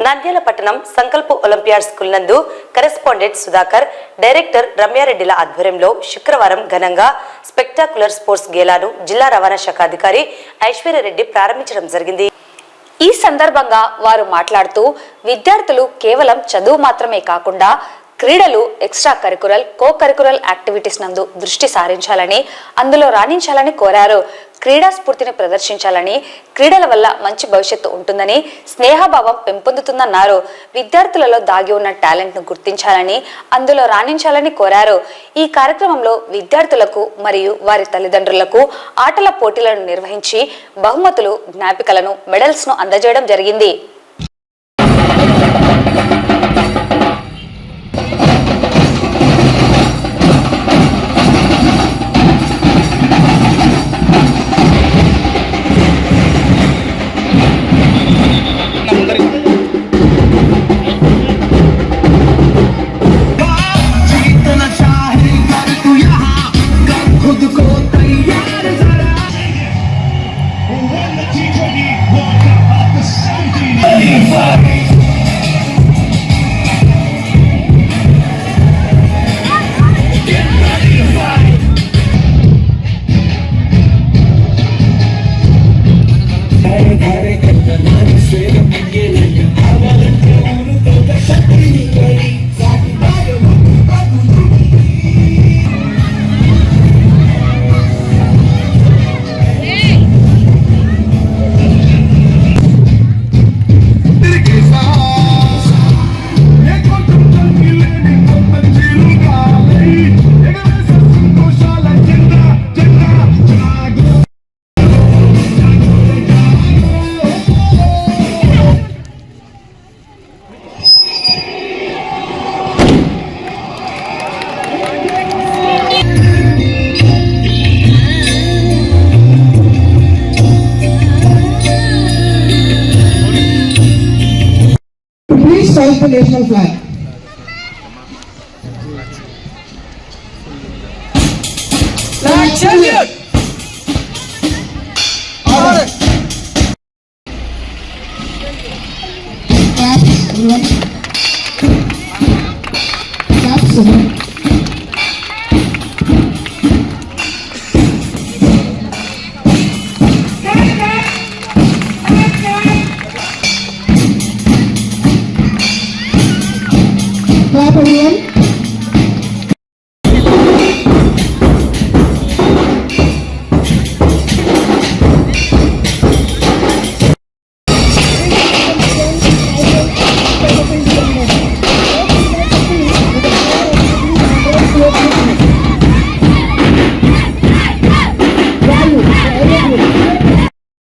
నంద్యాల పట్టణం సంకల్ప olympiad school నందు కరెస్పాండెంట్ సుధాకర్, డైరెక్టర్ రమ్యారెడ్డిల ఆధ్వర్యంలో శుక్రవారం ఘనంగా స్పెక్టాక్యులర్ స్పోర్ట్స్ గేలాను జిల్లా రవాణా శాఖ అధికారి ఐశ్వర్యరెడ్డి ప్రారంభించడం జరిగింది. ఈ సందర్భంగా వారు మాట్లాడుతూ విద్యార్థులు కేవలం చదువు మాత్రమే కాకుండా క్రీడలు, extra curricular, co curricular activities నందు దృష్టి సారించాలని, అందులో రాణించాలని కోరారు. క్రీడా స్ఫూర్తిని ప్రదర్శించాలని, క్రీడల వల్ల మంచి భవిష్యత్తు ఉంటుందని, స్నేహభావం పెంపొందుతుందన్నారు. విద్యార్థులలో దాగి ఉన్న టాలెంట్ ను గుర్తించాలని, అందులో రాణించాలని కోరారు. ఈ కార్యక్రమంలో విద్యార్థులకు మరియు వారి తల్లిదండ్రులకు ఆటల పోటీలను నిర్వహించి బహుమతులు, జ్ఞాపికలను, మెడల్స్ ను అందజేయడం జరిగింది. Salute the national flag. Flag salute. Order. Claps, everyone. Claps, everyone. Clap everyone.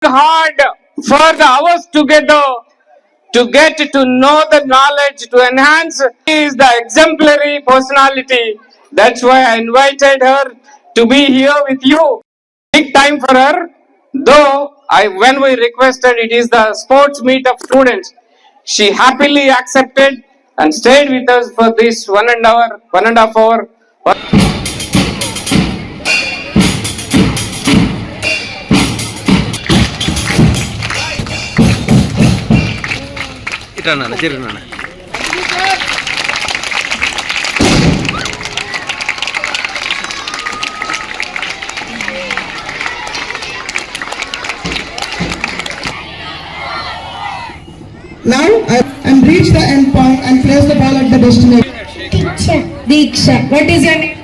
Hard for the hours together to get to know the knowledge, to enhance. She is the exemplary personality. That's why I invited her to be here with you. Big time for her. Though when we requested, it is the sports meet of students, she happily accepted and stayed with us for this 1.5 hour. Now and reach the end point and place the ball at the destination. Diksha. What is your name?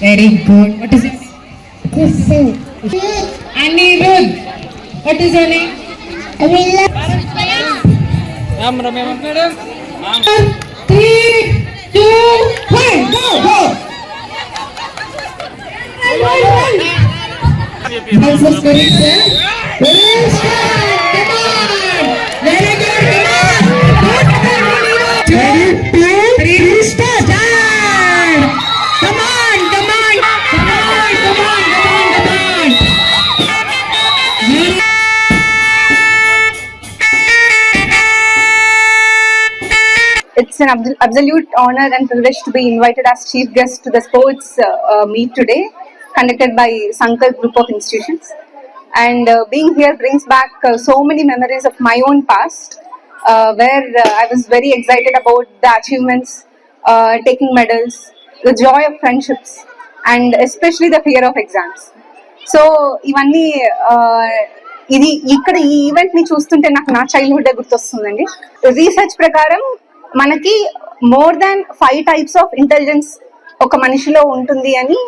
Very good. What is your name? Anirudh. What is your name? Madam. 3, 2, 1, go! That's the spirit there. Very strong. Come on. Very good. Come on. 2, 3, start. Come on. It's an absolute honor and privilege to be invited as chief guest to the sports meet today, conducted by Sankalp Group of Institutions. and being here brings back so many memories of my own past, where I was very excited about the achievements, taking medals, the joy of friendships, and especially the fear of exams. So ఇవన్నీ ఇది ఇక్కడ ఈ event ని చూస్తుంటే నాకు నా childhood గుర్తొస్తుందండి. Research ప్రకారం మనకి more than 5 types of intelligence ఒక మనిషిలో ఉంటుంది అని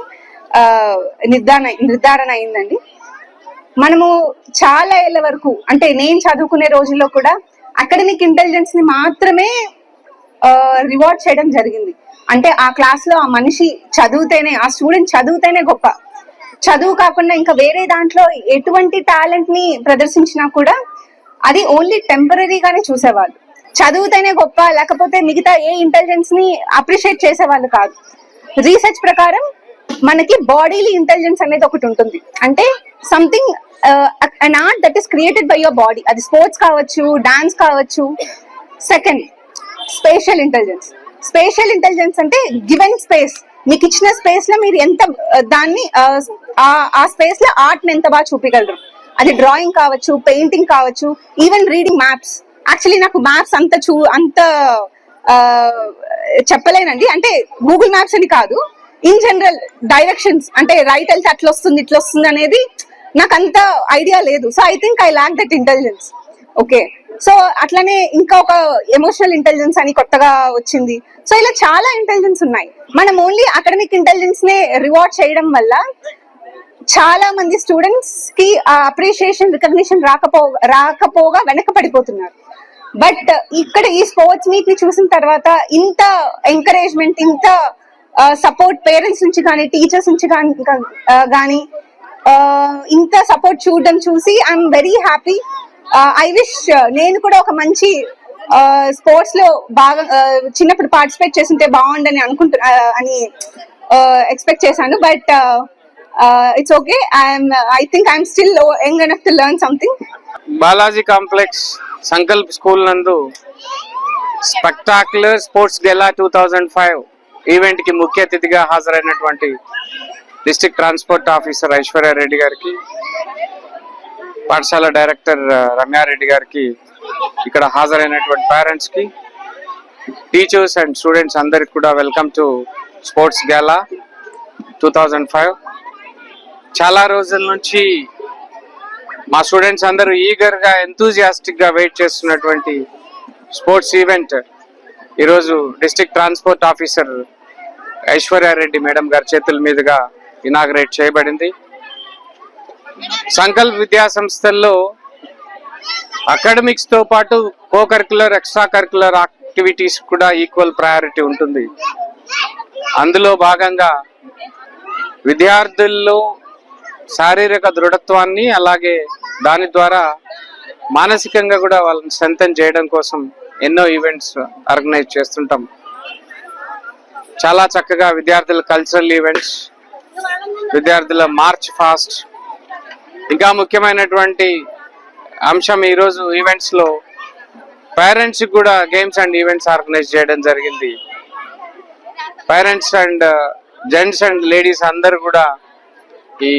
నిర్ధారణ అయిందండి. మనము చాలా ఏళ్ళ వరకు, అంటే నేను చదువుకునే రోజుల్లో కూడా అకాడమిక్ ఇంటెలిజెన్స్ ని మాత్రమే రివార్డ్ చేయడం జరిగింది. అంటే ఆ క్లాస్ లో ఆ మనిషి చదివితేనే, ఆ స్టూడెంట్ చదివితేనే గొప్ప, చదువు కాకుండా ఇంకా వేరే దాంట్లో ఎటువంటి టాలెంట్ ని ప్రదర్శించినా కూడా అది ఓన్లీ టెంపరీగానే చూసేవాళ్ళు. చదివితేనే గొప్ప, లేకపోతే మిగతా ఏ ఇంటెలిజెన్స్ ని అప్రిషియేట్ చేసేవాళ్ళు కాదు. రీసెర్చ్ ప్రకారం మనకి బాడీలీ ఇంటెలిజెన్స్ అనేది ఒకటి ఉంటుంది. అంటే something an art that is created by your body. అది స్పోర్ట్స్ కావచ్చు, డాన్స్ కావచ్చు. Second, spatial intelligence. Spatial intelligence అంటే గివెన్ స్పేస్, మీకు ఇచ్చిన స్పేస్ లో మీరు ఎంత దాన్ని ఆ స్పేస్ లో ఆర్ట్ ని ఎంత బాగా చూపించగలరు. అది డ్రాయింగ్ కావచ్చు, పెయింటింగ్ కావచ్చు, ఈవెన్ రీడింగ్ మ్యాప్స్. యాక్చువల్లీ నాకు మ్యాప్స్ అంత చెప్పలేనండి. అంటే గూగుల్ మ్యాప్స్ అని కాదు, ఇన్ జనరల్ డైరెక్షన్స్, అంటే రైట్ వెళ్తే అట్లా వస్తుంది ఇట్లా వస్తుంది అనేది నాకు అంత ఐడియా లేదు. So I think I lakh that intelligence. Okay, so అట్లానే ఇంకా ఒక ఎమోషనల్ ఇంటెలిజెన్స్ అని కొత్తగా వచ్చింది. సో ఇలా చాలా ఇంటెలిజెన్స్ ఉన్నాయి. మనం ఓన్లీ అకాడమిక్ ఇంటెలిజెన్స్ నే రివార్డ్ చేయడం వల్ల చాలా మంది స్టూడెంట్స్ కి ఆ అప్రిషియేషన్, రికగ్నిషన్ రాకపోగా వెనక పడిపోతున్నారు. బట్ ఇక్కడ ఈ స్పోర్ట్స్ మీట్ ని చూసిన తర్వాత ఇంత ఎంకరేజ్మెంట్, ఇంత సపోర్ట్ పేరెంట్స్ నుంచి కానీ, టీచర్స్ నుంచి కానీ ఇంత సపోర్ట్ చూడడం చూసి I'm very happy. I wish నేను కూడా ఒక మంచి స్పోర్ట్స్ లో బాగా చిన్నప్పుడు పార్టిసిపేట్ చేస్తుంటే బాగుండని అని ఎక్స్పెక్ట్ చేశాను. But it's okay, I think I'm still young enough to learn something. Balaji complex Sankalp school నందు స్పెక్టాక్యులర్ స్పోర్ట్స్ గెలా 2005 ఈవెంట్ కి ముఖ్య అతిథిగా హాజరైనటువంటి డిస్ట్రిక్ట్ ట్రాన్స్పోర్ట్ ఆఫీసర్ ఐశ్వర్యారెడ్డి గారికి, పాఠశాల డైరెక్టర్ రమ్యారెడ్డి గారికి, ఇక్కడ హాజరైనటువంటి పేరెంట్స్ కి, టీచర్స్ అండ్ స్టూడెంట్స్ అందరికి కూడా వెల్కమ్ టు స్పోర్ట్స్ గేలా 2005. చాలా రోజుల నుంచి మా స్టూడెంట్స్ అందరూ ఈగర్ గా, ఎంతూజియాస్టిక్ గా వెయిట్ చేస్తున్నటువంటి స్పోర్ట్స్ ఈవెంట్ ఈరోజు district transport officer Aishwaryareddy madam గారి చేతుల మీదుగా ఇనాగ్రేట్ చేయబడింది. సంకల్ప్ విద్యా సంస్థల్లో అకాడమిక్స్ తో పాటు co curricular, extra curricular activities కూడా ఈక్వల్ ప్రయారిటీ ఉంటుంది. అందులో భాగంగా విద్యార్థుల్లో శారీరక దృఢత్వాన్ని, అలాగే దాని ద్వారా మానసికంగా కూడా వాళ్ళని స్ట్రెంథెన్ చేయడం కోసం ఎన్నో ఈవెంట్స్ ఆర్గనైజ్ చేస్తుంటాం. చాలా చక్కగా విద్యార్థుల కల్చరల్ ఈవెంట్స్, విద్యార్థుల మార్చ్ ఫాస్ట్, ఇంకా ముఖ్యమైనటువంటి అంశం ఈరోజు ఈవెంట్స్ లో పేరెంట్స్ కూడా గేమ్స్ అండ్ ఈవెంట్స్ ఆర్గనైజ్ చేయడం జరిగింది. Parents and gents and ladies అందరు కూడా ఈ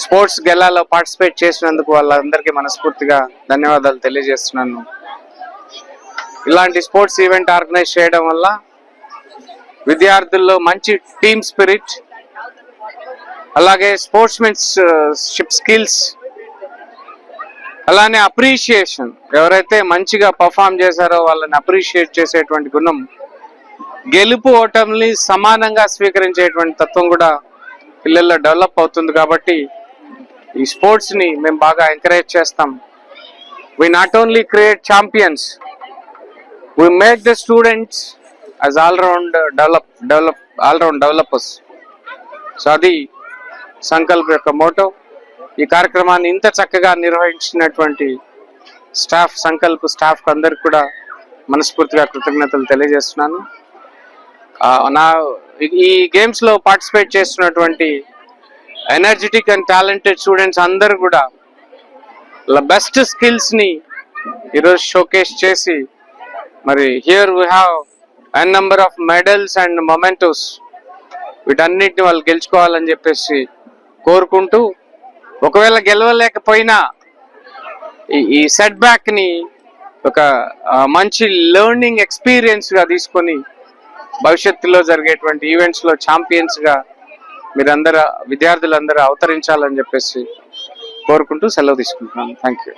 స్పోర్ట్స్ గెలాలో పార్టిసిపేట్ చేసినందుకు వాళ్ళందరికీ మనస్ఫూర్తిగా ధన్యవాదాలు తెలియజేస్తున్నాను. ఇలాంటి స్పోర్ట్స్ ఈవెంట్ ఆర్గనైజ్ చేయడం వల్ల విద్యార్థుల్లో మంచి టీమ్ స్పిరిట్, అలాగే స్పోర్ట్స్మెన్షిప్ స్కిల్స్, అలానే అప్రిషియేషన్, ఎవరైతే మంచిగా పర్ఫామ్ చేశారో వాళ్ళని అప్రిషియేట్ చేసేటువంటి గుణం, గెలుపు ఓటమిని సమానంగా స్వీకరించేటువంటి తత్వం కూడా పిల్లల్లో డెవలప్ అవుతుంది. కాబట్టి ఈ స్పోర్ట్స్ ని మేము బాగా ఎంకరేజ్ చేస్తాం. We not only create champions, we make the students as all-round developers. So అది సంకల్ప్ యొక్క మోటో. ఈ కార్యక్రమాన్ని ఇంత చక్కగా నిర్వహించినటువంటి స్టాఫ్, సంకల్ప్ స్టాఫ్ అందరికి కూడా మనస్ఫూర్తిగా కృతజ్ఞతలు తెలియజేస్తున్నాను. ఈ గేమ్స్ లో పార్టిసిపేట్ చేస్తున్నటువంటి ఎనర్జెటిక్ అండ్ టాలెంటెడ్ స్టూడెంట్స్ అందరు కూడా బెస్ట్ స్కిల్స్ ని ఈరోజు షోకేస్ చేసి, మరి here we have an number of medals and mementos, వీటన్నిటిని వాళ్ళు గెలుచుకోవాలని చెప్పేసి కోరుకుంటూ ఒకవేళ గెలవలేకపోయినా ఈ సెట్ బ్యాక్ ని ఒక మంచి లెర్నింగ్ ఎక్స్పీరియన్స్ గా తీసుకొని భవిష్యత్తులో జరిగేటువంటి ఈవెంట్స్ లో ఛాంపియన్స్ గా విద్యార్థులందరూ అవతరించాలని చెప్పేసి కోరుకుంటూ సెలవు తీసుకుంటున్నాను. Thank you.